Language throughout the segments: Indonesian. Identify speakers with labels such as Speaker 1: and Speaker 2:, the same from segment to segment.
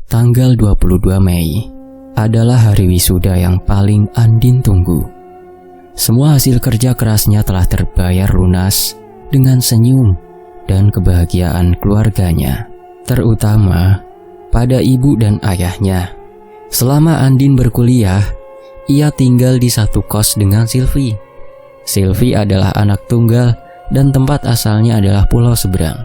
Speaker 1: Tanggal 22 Mei adalah hari wisuda yang paling Andin tunggu. Semua hasil kerja kerasnya telah terbayar lunas dengan senyum dan kebahagiaan keluarganya, terutama pada ibu dan ayahnya. Selama Andin berkuliah, ia tinggal di satu kos dengan Sylvie. Sylvie adalah anak tunggal dan tempat asalnya adalah pulau seberang.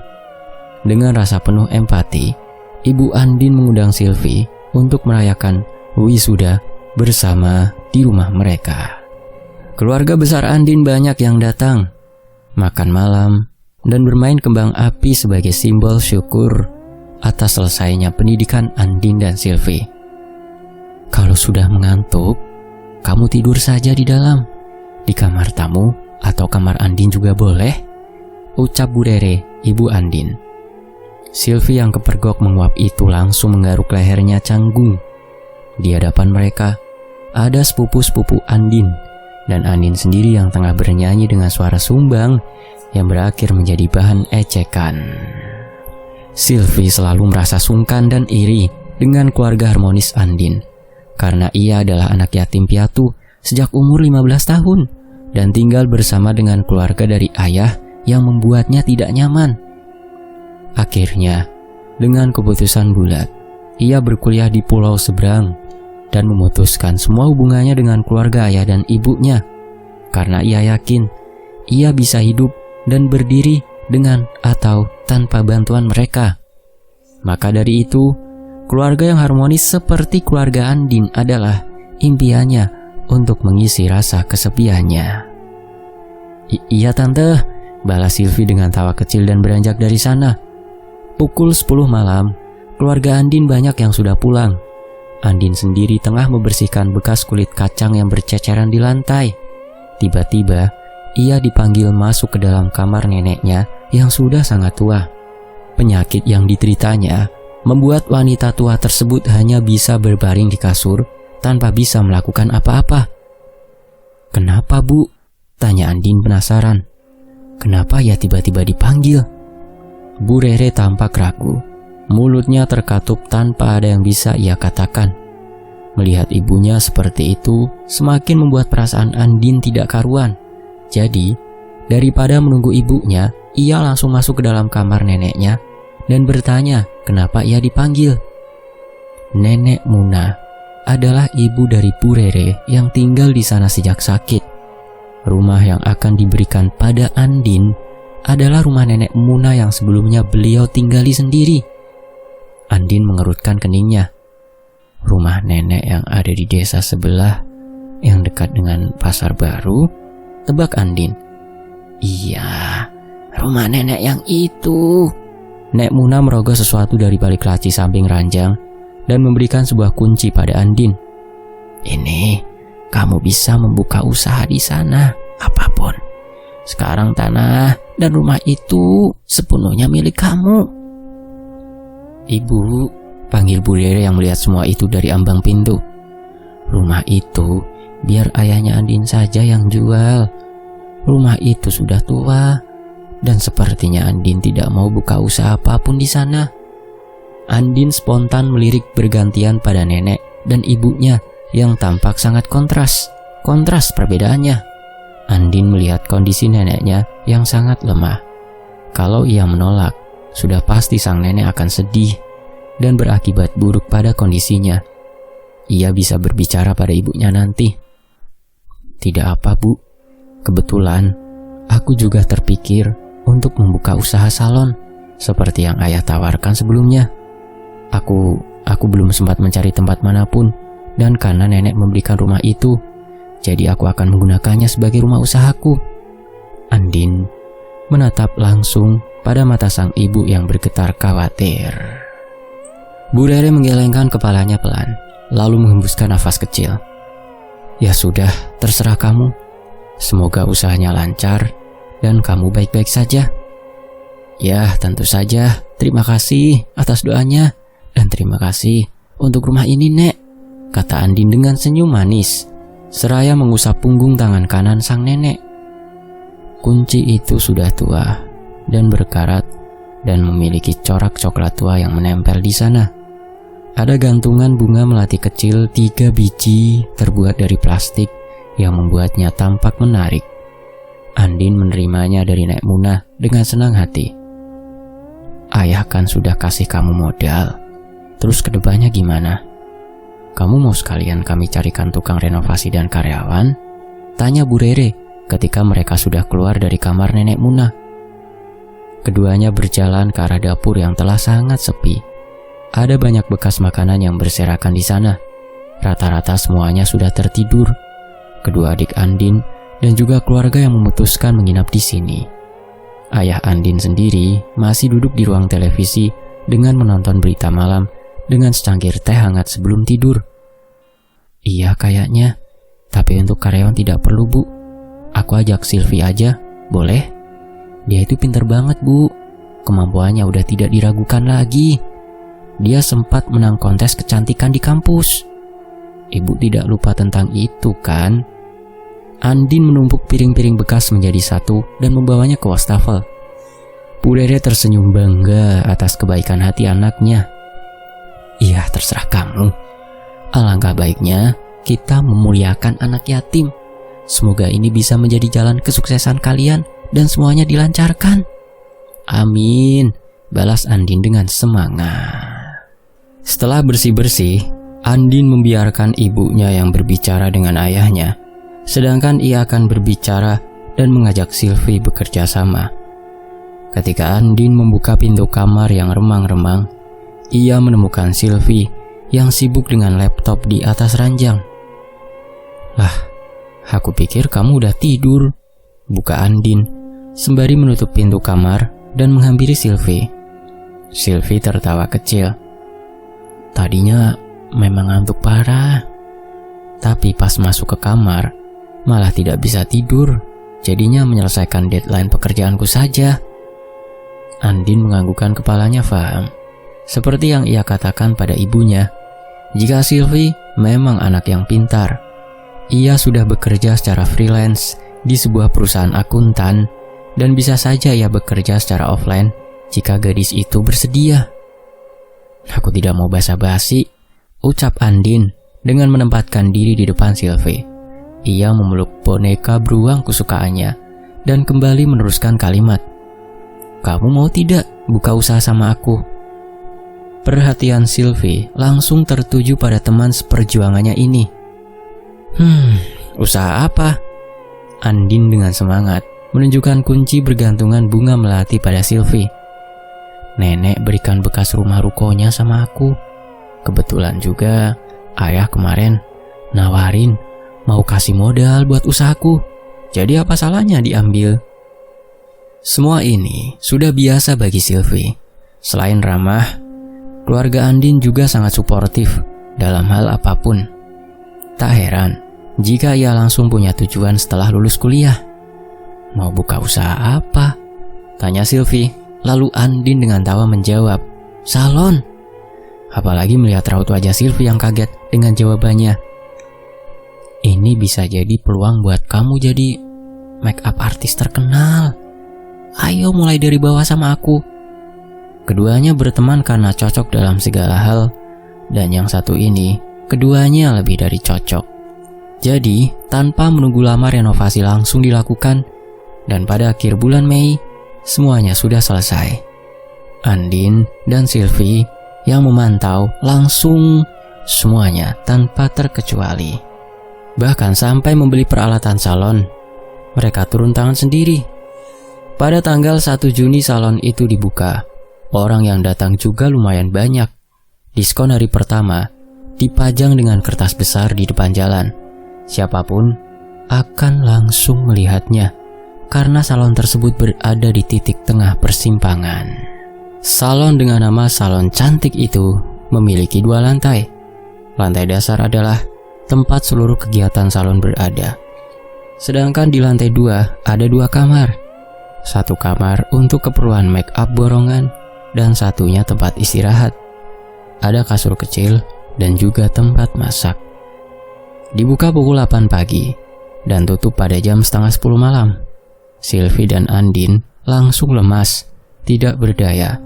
Speaker 1: Dengan rasa penuh empati, Ibu Andin mengundang Sylvie untuk merayakan wisuda bersama di rumah mereka. Keluarga besar Andin banyak yang datang, makan malam, dan bermain kembang api sebagai simbol syukur atas selesainya pendidikan Andin dan Sylvie. Kalau sudah mengantuk, kamu tidur saja di dalam. Di kamar tamu atau kamar Andin juga boleh, ucap Bu Rere, Ibu Andin. Sylvie yang kepergok menguap itu langsung menggaruk lehernya canggung. Di hadapan mereka, ada sepupu-sepupu Andin, dan Andin sendiri yang tengah bernyanyi dengan suara sumbang yang berakhir menjadi bahan ejekan. Sylvie selalu merasa sungkan dan iri dengan keluarga harmonis Andin, karena ia adalah anak yatim piatu sejak umur 15 tahun dan tinggal bersama dengan keluarga dari ayah yang membuatnya tidak nyaman. Akhirnya, dengan keputusan bulat, ia berkuliah di pulau seberang dan memutuskan semua hubungannya dengan keluarga ayah dan ibunya, karena ia yakin ia bisa hidup dan berdiri dengan atau tanpa bantuan mereka. Maka dari itu, keluarga yang harmonis seperti keluarga Andin adalah impiannya untuk mengisi rasa kesepiannya. Iya tante, balas Sylvie dengan tawa kecil dan beranjak dari sana. Pukul 10 malam, keluarga Andin banyak yang sudah pulang. Andin sendiri tengah membersihkan bekas kulit kacang yang berceceran di lantai. Tiba-tiba, ia dipanggil masuk ke dalam kamar neneknya yang sudah sangat tua. Penyakit yang dideritanya membuat wanita tua tersebut hanya bisa berbaring di kasur tanpa bisa melakukan apa-apa. "Kenapa, Bu?" tanya Andin penasaran. "Kenapa ya tiba-tiba dipanggil?" Bu Rere tampak ragu. Mulutnya terkatup tanpa ada yang bisa ia katakan. Melihat ibunya seperti itu semakin membuat perasaan Andin tidak karuan. Jadi, daripada menunggu ibunya, ia langsung masuk ke dalam kamar neneknya dan bertanya kenapa ia dipanggil. Nenek Muna adalah ibu dari Bu Rere yang tinggal di sana sejak sakit. Rumah yang akan diberikan pada Andin adalah rumah nenek Muna yang sebelumnya beliau tinggali sendiri. Andin mengerutkan keningnya. Rumah nenek yang ada di desa sebelah yang dekat dengan pasar baru, tebak Andin. Iya, rumah nenek yang itu. Nek Muna merogoh sesuatu dari balik laci samping ranjang dan memberikan sebuah kunci pada Andin. Ini, kamu bisa membuka usaha di sana, apapun. Sekarang tanah dan rumah itu sepenuhnya milik kamu. Ibu, panggil Bu Rere yang melihat semua itu dari ambang pintu. Rumah itu biar ayahnya Andin saja yang jual. Rumah itu sudah tua dan sepertinya Andin tidak mau buka usaha apapun di sana. Andin spontan melirik bergantian pada nenek dan ibunya yang tampak sangat kontras perbedaannya. Andin melihat kondisi neneknya yang sangat lemah. Kalau ia menolak, sudah pasti sang nenek akan sedih dan berakibat buruk pada kondisinya. Ia bisa berbicara pada ibunya nanti. Tidak apa, Bu. Kebetulan, aku juga terpikir untuk membuka usaha salon, seperti yang ayah tawarkan sebelumnya. Aku belum sempat mencari tempat manapun, dan karena nenek memberikan rumah itu, jadi aku akan menggunakannya sebagai rumah usahaku. Andin menatap langsung pada mata sang ibu yang bergetar khawatir. Bu Rere menggelengkan kepalanya pelan, lalu menghembuskan nafas kecil. Ya sudah, terserah kamu. Semoga usahanya lancar dan kamu baik-baik saja. Ya, tentu saja. Terima kasih atas doanya dan terima kasih untuk rumah ini, Nek, kata Andin dengan senyum manis, seraya mengusap punggung tangan kanan sang nenek. Kunci itu sudah tua dan berkarat dan memiliki corak coklat tua yang menempel di sana. ada gantungan bunga melati kecil 3 biji terbuat dari plastik yang membuatnya tampak menarik. Andin menerimanya dari Nek Munah dengan senang hati. Ayah kan sudah kasih kamu modal. Terus kedepannya gimana? Kamu mau sekalian kami carikan tukang renovasi dan karyawan? Tanya Bu Rere ketika mereka sudah keluar dari kamar Nenek Munah. Keduanya berjalan ke arah dapur yang telah sangat sepi. Ada banyak bekas makanan yang berserakan di sana. Rata-rata semuanya sudah tertidur. Kedua adik Andin dan juga keluarga yang memutuskan menginap di sini. Ayah Andin sendiri masih duduk di ruang televisi dengan menonton berita malam dengan secangkir teh hangat sebelum tidur. Iya kayaknya, tapi untuk karyawan tidak perlu Bu. Aku ajak Silvi aja, boleh? Dia itu pintar banget Bu, kemampuannya udah tidak diragukan lagi. Dia sempat menang kontes kecantikan di kampus. Ibu tidak lupa tentang itu kan? Andin menumpuk piring-piring bekas menjadi satu dan membawanya ke wastafel. Bu Rere tersenyum bangga atas kebaikan hati anaknya. Iya, terserah kamu. Alangkah baiknya kita memuliakan anak yatim. Semoga ini bisa menjadi jalan kesuksesan kalian dan semuanya dilancarkan. Amin, balas Andin dengan semangat. Setelah bersih-bersih, Andin membiarkan ibunya yang berbicara dengan ayahnya, sedangkan ia akan berbicara dan mengajak Silvi bekerja sama. Ketika Andin membuka pintu kamar yang remang-remang, ia menemukan Silvi yang sibuk dengan laptop di atas ranjang. Lah, aku pikir kamu udah tidur, buka Andin sembari menutup pintu kamar dan menghampiri Silvi. Silvi tertawa kecil. Tadinya memang ngantuk parah, tapi pas masuk ke kamar malah tidak bisa tidur, jadinya menyelesaikan deadline pekerjaanku saja. Andin menganggukkan kepalanya faham, seperti yang ia katakan pada ibunya. Jika Silvi memang anak yang pintar, ia sudah bekerja secara freelance di sebuah perusahaan akuntan dan bisa saja ia bekerja secara offline jika gadis itu bersedia. Aku tidak mau basa-basi, ucap Andin dengan menempatkan diri di depan Silvi. Ia memeluk boneka beruang kesukaannya dan kembali meneruskan kalimat. Kamu mau tidak buka usaha sama aku? Perhatian Silvi langsung tertuju pada teman seperjuangannya ini. Usaha apa? Andin dengan semangat menunjukkan kunci bergantungan bunga melati pada Silvi. Nenek berikan bekas rumah rukonya sama aku. Kebetulan juga ayah kemarin nawarin mau kasih modal buat usahaku. Jadi apa salahnya diambil? Semua ini sudah biasa bagi Silvi. Selain ramah, keluarga Andin juga sangat suportif dalam hal apapun. Tak heran jika ia langsung punya tujuan setelah lulus kuliah. Mau buka usaha apa? Tanya Silvi. Lalu Andin dengan tawa menjawab, salon. Apalagi melihat raut wajah Silvi yang kaget dengan jawabannya. Ini bisa jadi peluang buat kamu jadi make up artis terkenal. Ayo mulai dari bawah sama aku. Keduanya berteman karena cocok dalam segala hal. Dan yang satu ini, keduanya lebih dari cocok. Jadi, tanpa menunggu lama renovasi langsung dilakukan. Dan pada akhir bulan Mei, semuanya sudah selesai. Andin dan Silvi yang memantau langsung semuanya tanpa terkecuali. Bahkan sampai membeli peralatan salon, mereka turun tangan sendiri. Pada tanggal 1 Juni salon itu dibuka. Orang yang datang juga lumayan banyak. Diskon hari pertama dipajang dengan kertas besar di depan jalan. Siapapun akan langsung melihatnya, karena salon tersebut berada di titik tengah persimpangan. Salon dengan nama Salon Cantik itu memiliki 2 lantai. Lantai dasar adalah tempat seluruh kegiatan salon berada. Sedangkan di lantai 2 ada 2 kamar. Satu kamar untuk keperluan make up borongan dan satunya tempat istirahat. Ada kasur kecil dan juga tempat masak. Dibuka pukul 8 pagi dan tutup pada jam setengah 10 malam. Silvi dan Andin langsung lemas, tidak berdaya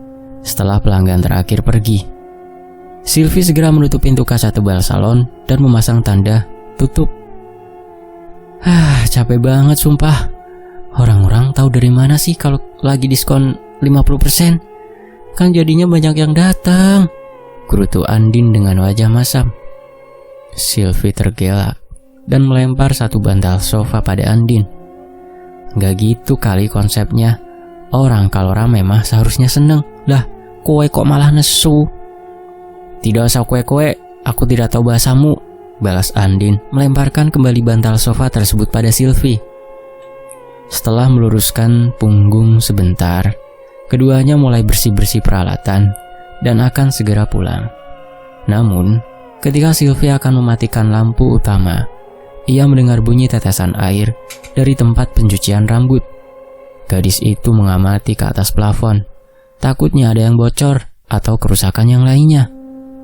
Speaker 1: setelah pelanggan terakhir pergi. Sylvie segera menutup pintu kaca tebal salon dan memasang tanda tutup. Capek banget sumpah. Orang-orang tahu dari mana sih kalau lagi diskon 50%? Kan jadinya banyak yang datang, gerutu Andin dengan wajah masam. Sylvie tergelak dan melempar satu bantal sofa pada Andin. Gak gitu kali konsepnya. Orang kalau rame mah seharusnya seneng. Lah, kowe kok malah nesu? Tidak usah kowe-kowe, aku tidak tahu bahasamu, balas Andin melemparkan kembali bantal sofa tersebut pada Sylvie. Setelah meluruskan punggung sebentar, keduanya mulai bersih-bersih peralatan dan akan segera pulang. Namun, ketika Sylvie akan mematikan lampu utama, ia mendengar bunyi tetesan air dari tempat pencucian rambut. Gadis itu mengamati ke atas plafon, takutnya ada yang bocor atau kerusakan yang lainnya.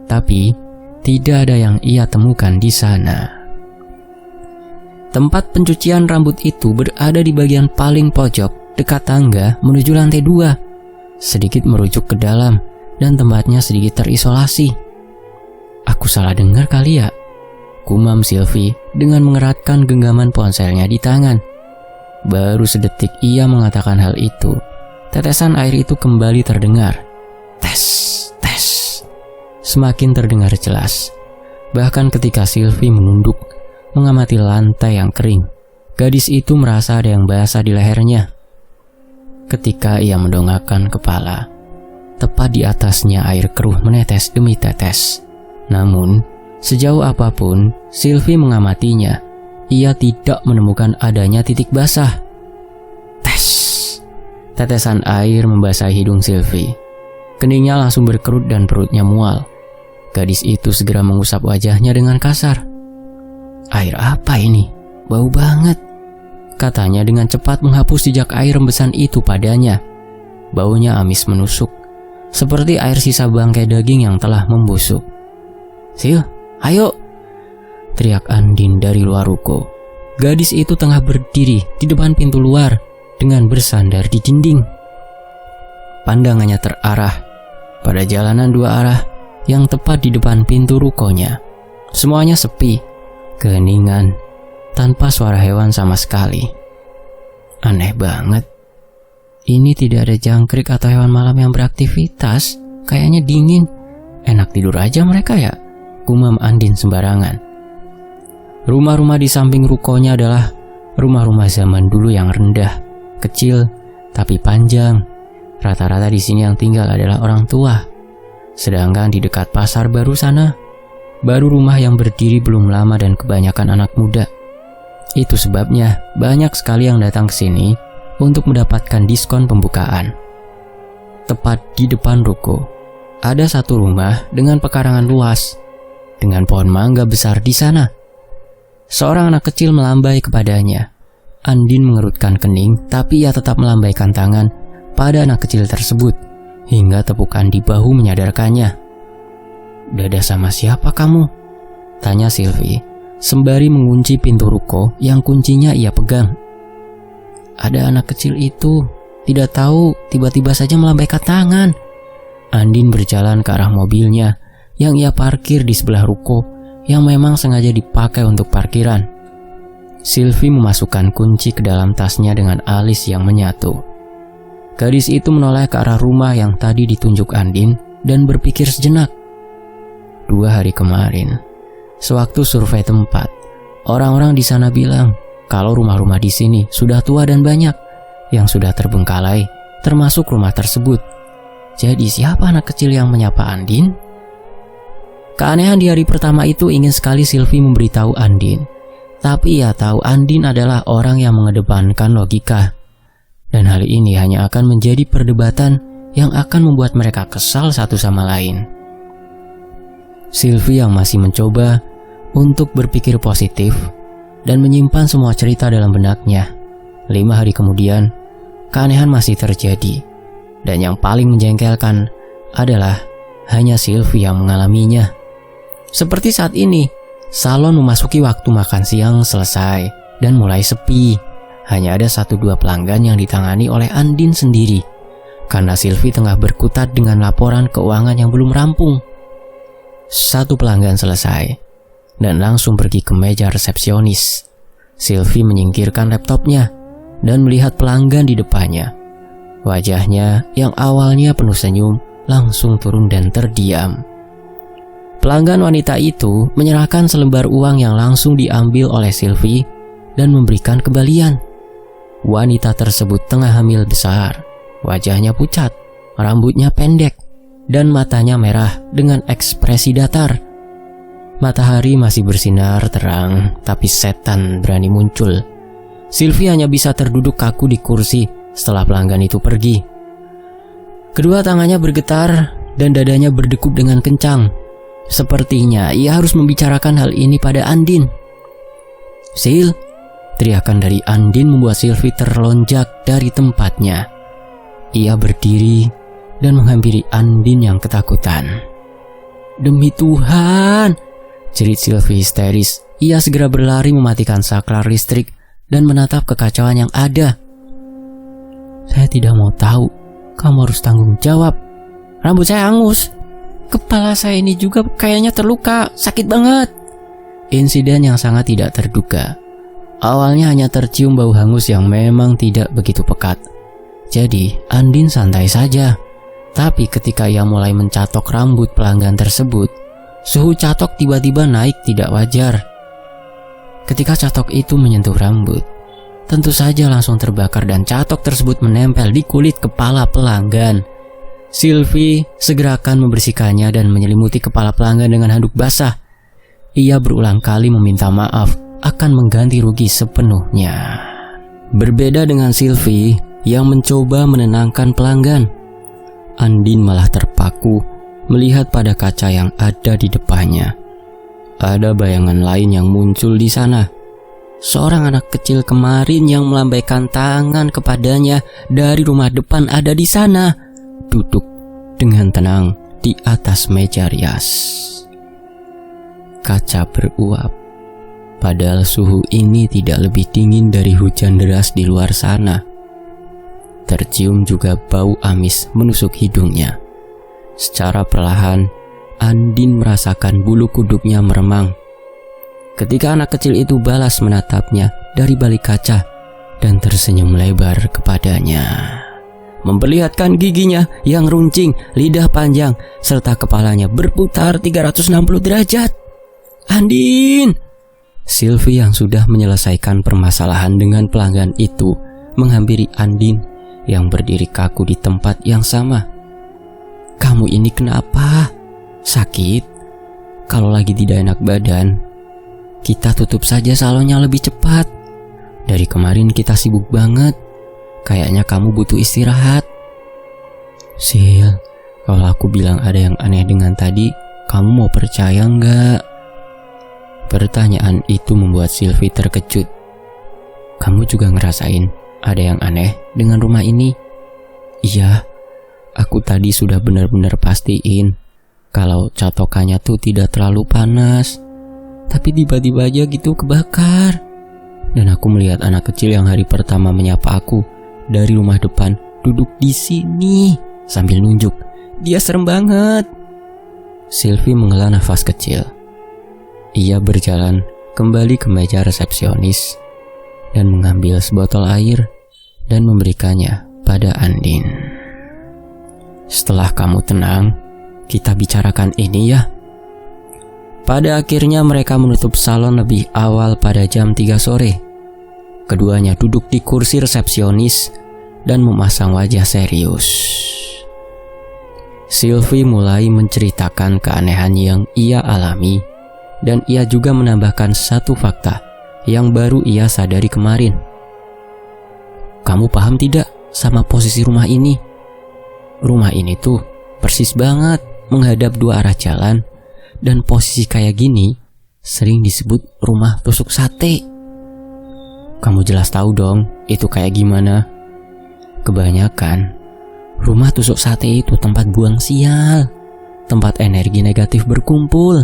Speaker 1: Tapi, tidak ada yang ia temukan di sana. Tempat pencucian rambut itu berada di bagian paling pojok dekat tangga menuju lantai 2, sedikit merujuk ke dalam dan tempatnya sedikit terisolasi. Aku salah dengar kali ya, gumam Sylvie dengan mengeratkan genggaman ponselnya di tangan. Baru sedetik ia mengatakan hal itu, tetesan air itu kembali terdengar. Tes. Semakin terdengar jelas. Bahkan ketika Sylvie menunduk mengamati lantai yang kering, gadis itu merasa ada yang basah di lehernya. Ketika ia mendongakkan kepala, tepat di atasnya air keruh menetes demi tetes. Namun, sejauh apapun Sylvie mengamatinya, ia tidak menemukan adanya titik basah. Tes. Tetesan air membasahi hidung Sylvie. Keningnya langsung berkerut dan perutnya mual. Gadis itu segera mengusap wajahnya dengan kasar. Air apa ini? Bau banget, katanya dengan cepat menghapus jejak air rembesan itu padanya. Baunya amis menusuk, seperti air sisa bangkai daging yang telah membusuk. Sil, ayo, teriak Andin dari luar ruko. Gadis itu tengah berdiri di depan pintu luar dengan bersandar di dinding. Pandangannya terarah pada jalanan 2 arah yang tepat di depan pintu rukonya. Semuanya sepi, keheningan, tanpa suara hewan sama sekali. Aneh banget. Ini tidak ada jangkrik atau hewan malam yang beraktivitas. Kayaknya dingin. Enak tidur aja mereka ya, gumam Andin sembarangan. Rumah-rumah di samping rukonya adalah rumah-rumah zaman dulu yang rendah, kecil, tapi panjang. Rata-rata di sini yang tinggal adalah orang tua. Sedangkan di dekat pasar baru sana, baru rumah yang berdiri belum lama dan kebanyakan anak muda. Itu sebabnya banyak sekali yang datang ke sini untuk mendapatkan diskon pembukaan. Tepat di depan ruko, ada satu rumah dengan pekarangan luas, dengan pohon mangga besar di sana. Seorang anak kecil melambai kepadanya. Andin mengerutkan kening, tapi ia tetap melambaikan tangan pada anak kecil tersebut, hingga tepukan di bahu menyadarkannya. Dada sama siapa kamu? Tanya Sylvie, sembari mengunci pintu ruko yang kuncinya ia pegang. Ada anak kecil itu, tidak tahu tiba-tiba saja melambaikan tangan. Andin berjalan ke arah mobilnya yang ia parkir di sebelah ruko yang memang sengaja dipakai untuk parkiran. Sylvie memasukkan kunci ke dalam tasnya dengan alis yang menyatu. Gadis itu menoleh ke arah rumah yang tadi ditunjuk Andin dan berpikir sejenak. 2 hari kemarin, sewaktu survei tempat, orang-orang di sana bilang kalau rumah-rumah di sini sudah tua dan banyak yang sudah terbengkalai, termasuk rumah tersebut. Jadi siapa anak kecil yang menyapa Andin? Keanehan di hari pertama itu ingin sekali Sylvie memberitahu Andin, tapi ia tahu Andin adalah orang yang mengedepankan logika. Dan hal ini hanya akan menjadi perdebatan yang akan membuat mereka kesal satu sama lain. Sylvie yang masih mencoba untuk berpikir positif dan menyimpan semua cerita dalam benaknya. 5 hari kemudian, keanehan masih terjadi. Dan yang paling menjengkelkan adalah hanya Sylvie yang mengalaminya. Seperti saat ini, salon memasuki waktu makan siang selesai dan mulai sepi. Hanya ada 1-2 pelanggan yang ditangani oleh Andin sendiri, karena Sylvie tengah berkutat dengan laporan keuangan yang belum rampung. Satu pelanggan selesai dan langsung pergi ke meja resepsionis. Sylvie menyingkirkan laptopnya dan melihat pelanggan di depannya. Wajahnya yang awalnya penuh senyum langsung turun dan terdiam. Pelanggan wanita itu menyerahkan selembar uang yang langsung diambil oleh Sylvie dan memberikan kembalian. Wanita tersebut tengah hamil besar. Wajahnya pucat, rambutnya pendek, dan matanya merah dengan ekspresi datar. Matahari masih bersinar terang, tapi setan berani muncul. Sylvie hanya bisa terduduk kaku di kursi setelah pelanggan itu pergi. Kedua tangannya bergetar dan dadanya berdegup dengan kencang. Sepertinya ia harus membicarakan hal ini pada Andin. "Sil!" Teriakan dari Andin membuat Sylvie terlonjak dari tempatnya. Ia berdiri dan menghampiri Andin yang ketakutan. "Demi Tuhan!" jerit Sylvie histeris. Ia segera berlari mematikan saklar listrik dan menatap kekacauan yang ada. "Saya tidak mau tahu. Kamu harus tanggung jawab. Rambut saya hangus. Kepala saya ini juga kayaknya terluka. Sakit banget." Insiden yang sangat tidak terduga. Awalnya hanya tercium bau hangus yang memang tidak begitu pekat. Jadi Andin santai saja. Tapi ketika ia mulai mencatok rambut pelanggan tersebut, suhu catok tiba-tiba naik tidak wajar. Ketika catok itu menyentuh rambut, tentu saja langsung terbakar dan catok tersebut menempel di kulit kepala pelanggan. Sylvie segera akan membersihkannya dan menyelimuti kepala pelanggan dengan handuk basah. Ia berulang kali meminta maaf akan mengganti rugi sepenuhnya. Berbeda dengan Sylvie yang mencoba menenangkan pelanggan, Andin malah terpaku melihat pada kaca yang ada di depannya. Ada bayangan lain yang muncul di sana. Seorang anak kecil kemarin yang melambaikan tangan kepadanya dari rumah depan ada di sana, duduk dengan tenang di atas meja rias. Kaca beruap. Padahal suhu ini tidak lebih dingin dari hujan deras di luar sana. Tercium juga bau amis menusuk hidungnya. Secara perlahan, Andin merasakan bulu kuduknya meremang. Ketika anak kecil itu balas menatapnya dari balik kaca dan tersenyum lebar kepadanya, memperlihatkan giginya yang runcing, lidah panjang, serta kepalanya berputar 360 derajat. "Andin!" Sylvie yang sudah menyelesaikan permasalahan dengan pelanggan itu menghampiri Andin yang berdiri kaku di tempat yang sama. "Kamu ini kenapa? Sakit? Kalau lagi tidak enak badan, kita tutup saja salonnya lebih cepat. Dari kemarin kita sibuk banget. Kayaknya kamu butuh istirahat." "Sil, kalau aku bilang ada yang aneh dengan tadi, kamu mau percaya nggak?" Pertanyaan itu membuat Sylvie terkejut. "Kamu juga ngerasain ada yang aneh dengan rumah ini?" "Iya, aku tadi sudah benar-benar pastiin kalau catokannya tuh tidak terlalu panas. Tapi tiba-tiba aja gitu kebakar. Dan aku melihat anak kecil yang hari pertama menyapa aku dari rumah depan duduk di sini sambil nunjuk. Dia serem banget." Sylvie menghela nafas kecil. Ia berjalan kembali ke meja resepsionis dan mengambil sebotol air dan memberikannya pada Andin. "Setelah kamu tenang, kita bicarakan ini ya." Pada akhirnya mereka menutup salon lebih awal pada jam 3 sore. Keduanya duduk di kursi resepsionis dan memasang wajah serius. Sylvie mulai menceritakan keanehan yang ia alami. Dan ia juga menambahkan satu fakta yang baru ia sadari kemarin. "Kamu paham tidak sama posisi rumah ini? Rumah ini tuh persis banget menghadap dua arah jalan. Dan posisi kayak gini sering disebut rumah tusuk sate. Kamu jelas tahu dong itu kayak gimana. Kebanyakan rumah tusuk sate itu tempat buang sial, tempat energi negatif berkumpul.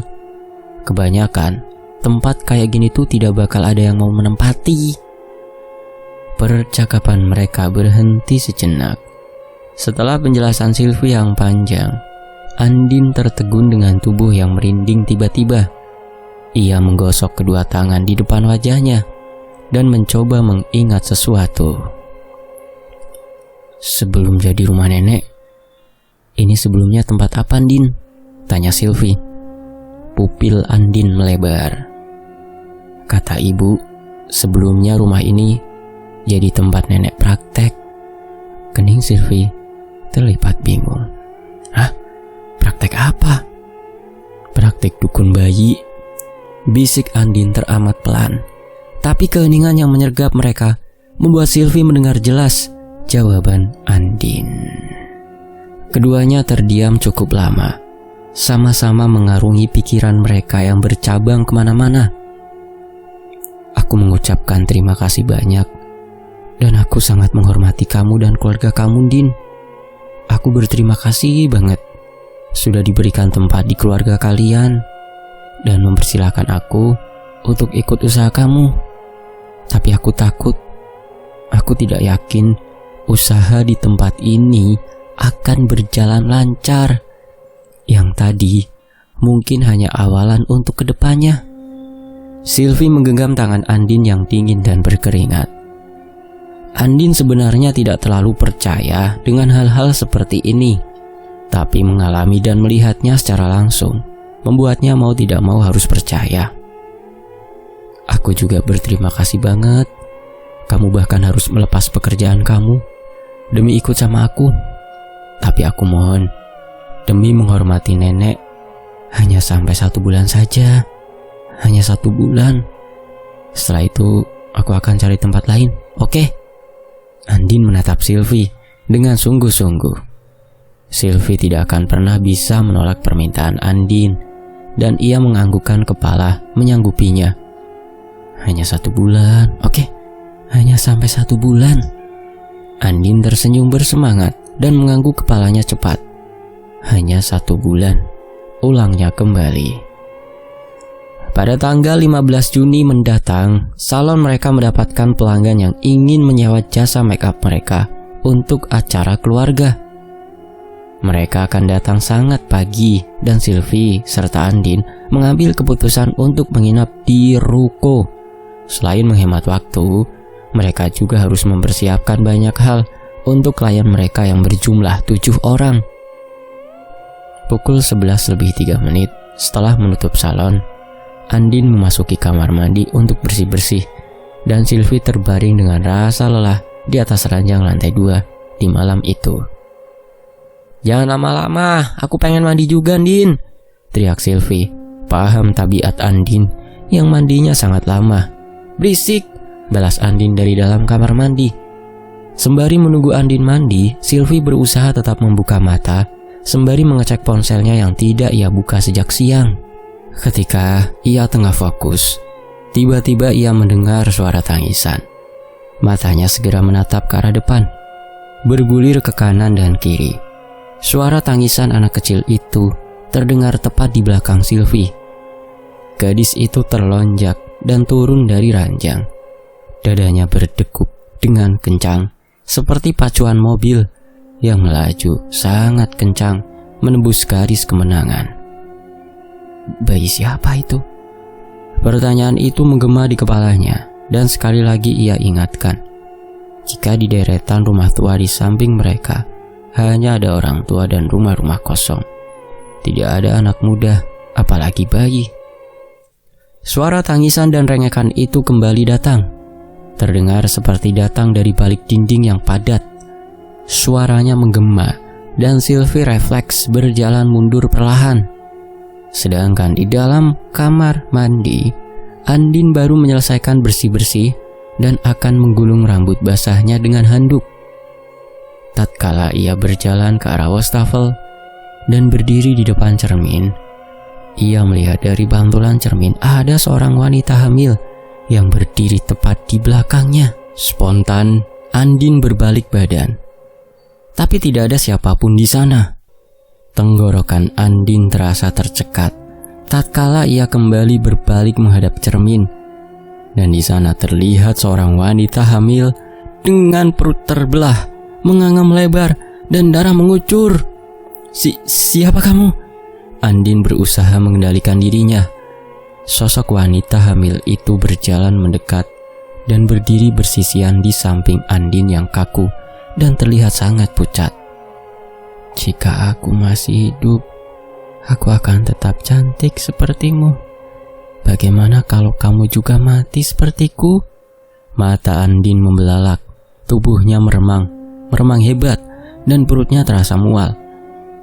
Speaker 1: Kebanyakan tempat kayak gini tuh tidak bakal ada yang mau menempati." Percakapan mereka berhenti sejenak. Setelah penjelasan Sylvie yang panjang, Andin tertegun dengan tubuh yang merinding tiba-tiba. Ia menggosok kedua tangan di depan wajahnya dan mencoba mengingat sesuatu. "Sebelum jadi rumah nenek, ini sebelumnya tempat apa, Andin?" tanya Sylvie. Pupil Andin melebar. Kata ibu, sebelumnya rumah ini jadi tempat nenek praktek. Kening Sylvie terlihat bingung. "Hah? Praktek apa?" "Praktek dukun bayi," bisik Andin teramat pelan. Tapi keheningan yang menyergap mereka membuat Sylvie mendengar jelas jawaban Andin. Keduanya terdiam cukup lama, sama-sama mengarungi pikiran mereka yang bercabang kemana-mana. "Aku mengucapkan terima kasih banyak, dan aku sangat menghormati kamu dan keluarga kamu, Din. Aku berterima kasih banget sudah diberikan tempat di keluarga kalian dan mempersilahkan aku untuk ikut usaha kamu. Tapi aku takut, aku tidak yakin usaha di tempat ini akan berjalan lancar. Yang tadi mungkin hanya awalan untuk kedepannya." Sylvie menggenggam tangan Andin yang dingin dan berkeringat. Andin sebenarnya tidak terlalu percaya dengan hal-hal seperti ini, tapi mengalami dan melihatnya secara langsung membuatnya mau tidak mau harus percaya. "Aku juga berterima kasih banget. Kamu bahkan harus melepas pekerjaan kamu demi ikut sama aku. Tapi aku mohon, demi menghormati nenek, hanya sampai 1 bulan saja. Hanya 1 bulan. Setelah itu aku akan cari tempat lain, oke?" Andin menatap Sylvie dengan sungguh-sungguh. Sylvie tidak akan pernah bisa menolak permintaan Andin, dan ia menganggukkan kepala menyanggupinya. "Hanya 1 bulan, oke? Hanya sampai 1 bulan." Andin tersenyum bersemangat dan mengangguk kepalanya cepat. "Hanya 1 bulan," ulangnya kembali. Pada tanggal 15 Juni mendatang, salon mereka mendapatkan pelanggan yang ingin menyewa jasa make up mereka untuk acara keluarga. Mereka akan datang sangat pagi dan Sylvie serta Andin mengambil keputusan untuk menginap di ruko. Selain menghemat waktu, mereka juga harus mempersiapkan banyak hal untuk klien mereka yang berjumlah 7 orang. Pukul 11:03 setelah menutup salon, Andin memasuki kamar mandi untuk bersih-bersih dan Sylvie terbaring dengan rasa lelah di atas ranjang lantai 2 di malam itu. "Jangan lama-lama, aku pengen mandi juga, Andin," teriak Sylvie, paham tabiat Andin yang mandinya sangat lama. "Berisik," balas Andin dari dalam kamar mandi. Sembari menunggu Andin mandi, Sylvie berusaha tetap membuka mata sembari mengecek ponselnya yang tidak ia buka sejak siang. Ketika ia tengah fokus, tiba-tiba ia mendengar suara tangisan. Matanya segera menatap ke arah depan, bergulir ke kanan dan kiri. Suara tangisan anak kecil itu terdengar tepat di belakang Sylvie. Gadis itu terlonjak dan turun dari ranjang. Dadanya berdegup dengan kencang, seperti pacuan mobil yang melaju sangat kencang menembus garis kemenangan. Bayi siapa itu? Pertanyaan itu menggema di kepalanya, dan sekali lagi ia ingatkan, jika di deretan rumah tua di samping mereka hanya ada orang tua dan rumah-rumah kosong. Tidak ada anak muda, apalagi bayi. Suara tangisan dan rengekan itu kembali datang. Terdengar seperti datang dari balik dinding yang padat. Suaranya menggema, dan Sylvie refleks berjalan mundur perlahan. Sedangkan di dalam kamar mandi, Andin baru menyelesaikan bersih-bersih dan akan menggulung rambut basahnya dengan handuk. Tatkala ia berjalan ke arah wastafel dan berdiri di depan cermin, ia melihat dari bantulan cermin ada seorang wanita hamil yang berdiri tepat di belakangnya. Spontan, Andin berbalik badan, tapi tidak ada siapapun di sana. Tenggorokan Andin terasa tercekat tatkala ia kembali berbalik menghadap cermin, dan di sana terlihat seorang wanita hamil dengan perut terbelah, menganga lebar, dan darah mengucur. Siapa kamu?" Andin berusaha mengendalikan dirinya. Sosok wanita hamil itu berjalan mendekat dan berdiri bersisian di samping Andin yang kaku dan terlihat sangat pucat. "Jika aku masih hidup, aku akan tetap cantik sepertimu. Bagaimana kalau kamu juga mati sepertiku?" Mata Andin membelalak, tubuhnya meremang hebat, dan perutnya terasa mual.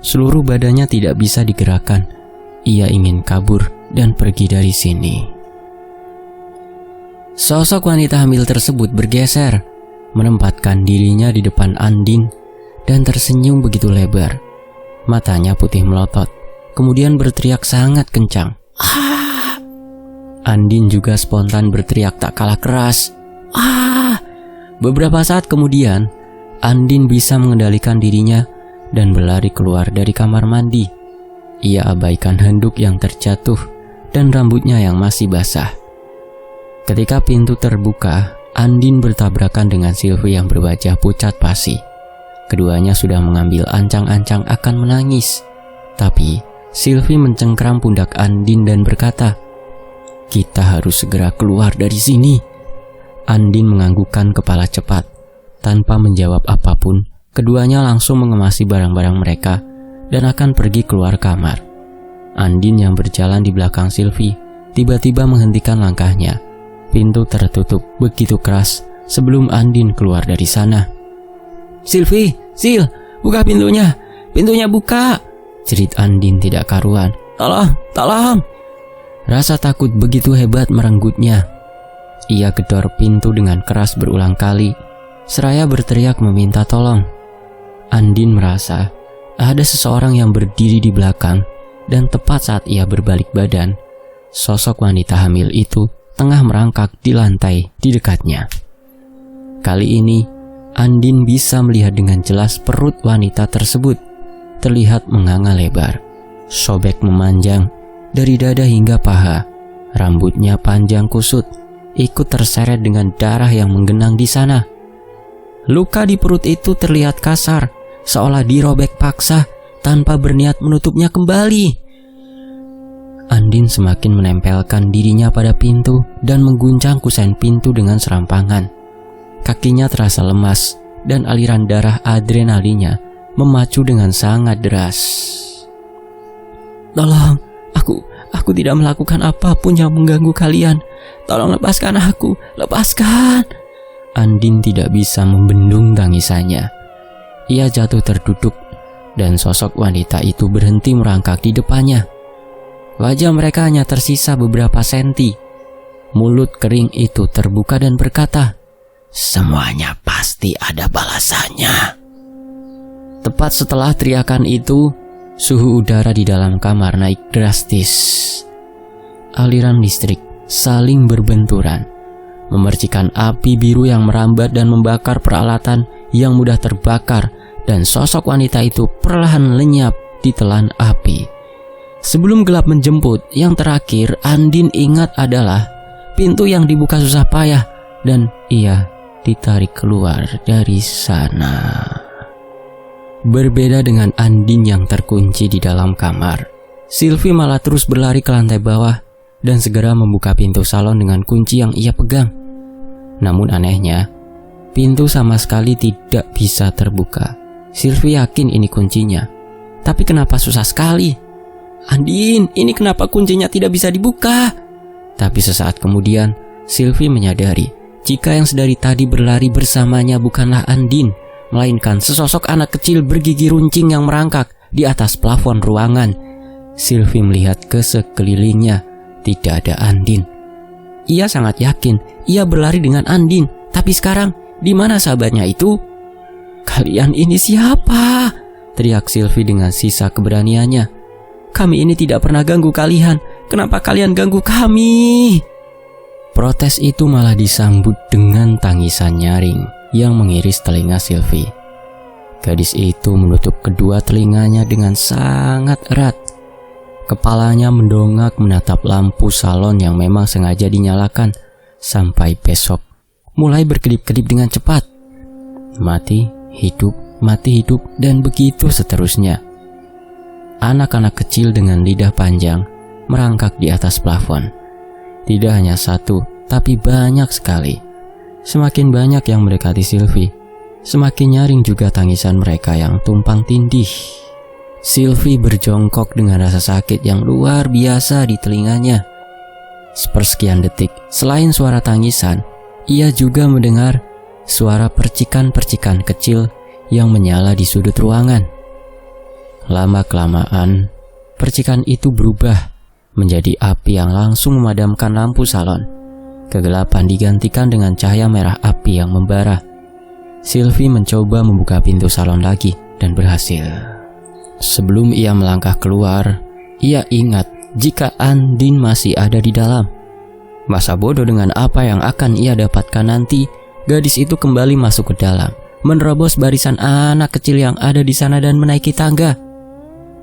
Speaker 1: Seluruh badannya tidak bisa digerakkan. Ia ingin kabur dan pergi dari sini. Sosok wanita hamil tersebut bergeser, menempatkan dirinya di depan Andin, dan tersenyum begitu lebar. Matanya putih melotot, kemudian berteriak sangat kencang. "Ah!" Andin juga spontan berteriak tak kalah keras. "Ah!" Beberapa saat kemudian, Andin bisa mengendalikan dirinya dan berlari keluar dari kamar mandi. Ia abaikan handuk yang terjatuh dan rambutnya yang masih basah. Ketika pintu terbuka, Andin bertabrakan dengan Sylvie yang berwajah pucat pasi. Keduanya sudah mengambil ancang-ancang akan menangis. Tapi Sylvie mencengkram pundak Andin dan berkata, "Kita harus segera keluar dari sini." Andin menganggukkan kepala cepat. Tanpa menjawab apapun, keduanya langsung mengemasi barang-barang mereka dan akan pergi keluar kamar. Andin yang berjalan di belakang Sylvie tiba-tiba menghentikan langkahnya. Pintu tertutup begitu keras sebelum Andin keluar dari sana. "Sylvie, Sil, buka pintunya! Pintunya buka!" jerit Andin tidak karuan. Tolong! Rasa takut begitu hebat merenggutnya. Ia gedor pintu dengan keras berulang kali, seraya berteriak meminta tolong. Andin merasa ada seseorang yang berdiri di belakang, dan tepat saat ia berbalik badan, sosok wanita hamil itu tengah merangkak di lantai di dekatnya. Kali ini, Andin bisa melihat dengan jelas perut wanita tersebut terlihat menganga lebar, sobek memanjang dari dada hingga paha. Rambutnya panjang kusut, ikut terseret dengan darah yang menggenang di sana. Luka di perut itu terlihat kasar, seolah dirobek paksa tanpa berniat menutupnya kembali. Andin semakin menempelkan dirinya pada pintu dan mengguncang kusen pintu dengan serampangan. Kakinya terasa lemas dan aliran darah adrenalinnya memacu dengan sangat deras. "Tolong, aku tidak melakukan apapun yang mengganggu kalian. Tolong lepaskan aku, lepaskan." Andin tidak bisa membendung tangisannya. Ia jatuh terduduk dan sosok wanita itu berhenti merangkak di depannya. Wajah mereka hanya tersisa beberapa senti. Mulut kering itu terbuka dan berkata, "Semuanya pasti ada balasannya." Tepat setelah teriakan itu, suhu udara di dalam kamar naik drastis. Aliran listrik saling berbenturan, memercikan api biru yang merambat dan membakar peralatan yang mudah terbakar, dan sosok wanita itu perlahan lenyap ditelan api. Sebelum gelap menjemput, yang terakhir Andin ingat adalah pintu yang dibuka susah payah dan ia ditarik keluar dari sana. Berbeda dengan Andin yang terkunci di dalam kamar, Sylvie malah terus berlari ke lantai bawah dan segera membuka pintu salon dengan kunci yang ia pegang. Namun anehnya, pintu sama sekali tidak bisa terbuka. Sylvie yakin ini kuncinya, tapi kenapa susah sekali? "Andin, ini kenapa kuncinya tidak bisa dibuka?" Tapi sesaat kemudian, Sylvie menyadari jika yang sedari tadi berlari bersamanya bukanlah Andin, melainkan sesosok anak kecil bergigi runcing yang merangkak di atas plafon ruangan. Sylvie melihat ke sekelilingnya, tidak ada Andin. Ia sangat yakin ia berlari dengan Andin, tapi sekarang di mana sahabatnya itu? "Kalian ini siapa?" teriak Sylvie dengan sisa keberaniannya. "Kami ini tidak pernah ganggu kalian. Kenapa kalian ganggu kami?" Protes itu malah disambut dengan tangisan nyaring yang mengiris telinga Sylvie. Gadis itu menutup kedua telinganya dengan sangat erat. Kepalanya mendongak menatap lampu salon yang memang sengaja dinyalakan sampai besok mulai berkedip-kedip dengan cepat. Mati, hidup, dan begitu seterusnya. anak-anak kecil dengan lidah panjang merangkak di atas plafon. Tidak hanya satu, tapi banyak sekali. Semakin banyak yang mendekati Sylvie, semakin nyaring juga tangisan mereka yang tumpang tindih. Sylvie berjongkok dengan rasa sakit yang luar biasa di telinganya. Sepersekian detik, selain suara tangisan, ia juga mendengar suara percikan-percikan kecil yang menyala di sudut ruangan. Lama-kelamaan, percikan itu berubah menjadi api yang langsung memadamkan lampu salon. Kegelapan digantikan dengan cahaya merah api yang membara. Sylvie mencoba membuka pintu salon lagi dan berhasil. Sebelum ia melangkah keluar, ia ingat jika Andin masih ada di dalam. Masa bodoh dengan apa yang akan ia dapatkan nanti, gadis itu kembali masuk ke dalam, menerobos barisan anak kecil yang ada di sana dan menaiki tangga.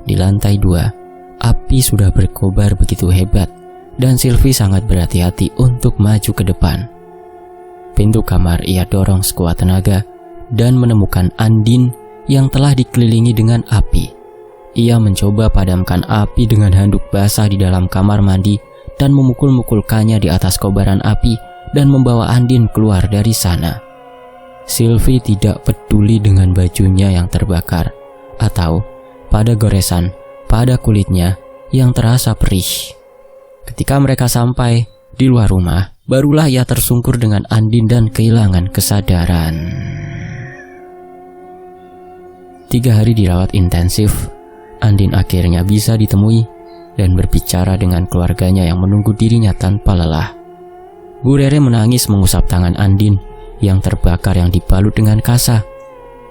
Speaker 1: Di lantai 2, api sudah berkobar begitu hebat dan Sylvie sangat berhati-hati untuk maju ke depan. Pintu kamar ia dorong sekuat tenaga dan menemukan Andin yang telah dikelilingi dengan api. Ia mencoba padamkan api dengan handuk basah di dalam kamar mandi dan memukul-mukulkannya di atas kobaran api dan membawa Andin keluar dari sana. Sylvie tidak peduli dengan bajunya yang terbakar atau pada goresan pada kulitnya yang terasa perih. Ketika mereka sampai di luar rumah, barulah ia tersungkur dengan Andin dan kehilangan kesadaran. 3 hari dirawat intensif, Andin akhirnya bisa ditemui dan berbicara dengan keluarganya yang menunggu dirinya tanpa lelah. Bu Rere menangis mengusap tangan Andin yang terbakar yang dibalut dengan kasa.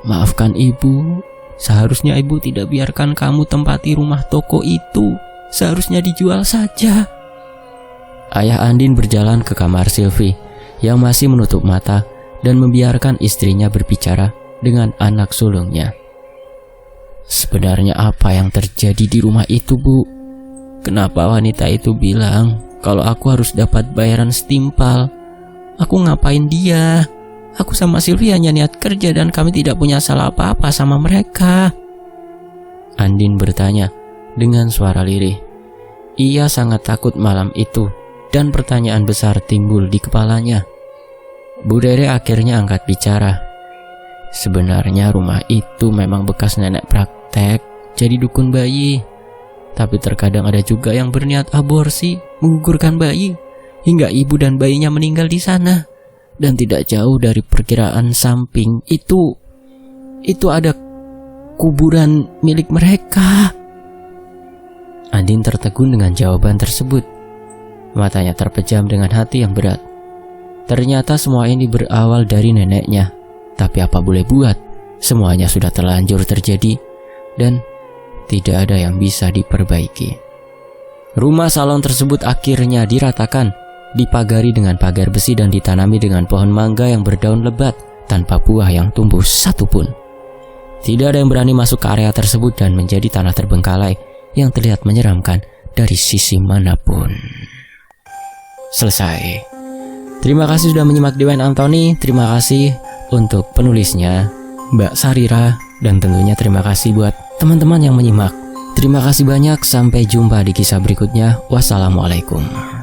Speaker 1: "Maafkan ibu, seharusnya ibu tidak biarkan kamu tempati rumah toko itu. Seharusnya dijual saja." Ayah Andin berjalan ke kamar Sylvie yang masih menutup mata dan membiarkan istrinya berbicara dengan anak sulungnya. "Sebenarnya apa yang terjadi di rumah itu, Bu? Kenapa wanita itu bilang kalau aku harus dapat bayaran setimpal? Aku ngapain dia? Aku sama Sylvie hanya niat kerja dan kami tidak punya salah apa-apa sama mereka." Andin bertanya dengan suara lirih. Ia sangat takut malam itu dan pertanyaan besar timbul di kepalanya. Bu Rere akhirnya angkat bicara. "Sebenarnya rumah itu memang bekas nenek praktek jadi dukun bayi. Tapi terkadang ada juga yang berniat aborsi, menggugurkan bayi, hingga ibu dan bayinya meninggal di sana. Dan tidak jauh dari perkiraan samping itu ada kuburan milik mereka." Andin tertegun dengan jawaban tersebut. Matanya terpejam dengan hati yang berat. Ternyata semua ini berawal dari neneknya. Tapi apa boleh buat, semuanya sudah terlanjur terjadi dan tidak ada yang bisa diperbaiki. Rumah salon tersebut akhirnya diratakan, dipagari dengan pagar besi dan ditanami dengan pohon mangga yang berdaun lebat tanpa buah yang tumbuh satupun. Tidak ada yang berani masuk ke area tersebut dan menjadi tanah terbengkalai yang terlihat menyeramkan dari sisi manapun. Selesai. Terima kasih sudah menyimak Dewan Anthony. Terima kasih untuk penulisnya, Mbak Sarira, dan tentunya terima kasih buat teman-teman yang menyimak. Terima kasih banyak, sampai jumpa di kisah berikutnya. Wassalamualaikum.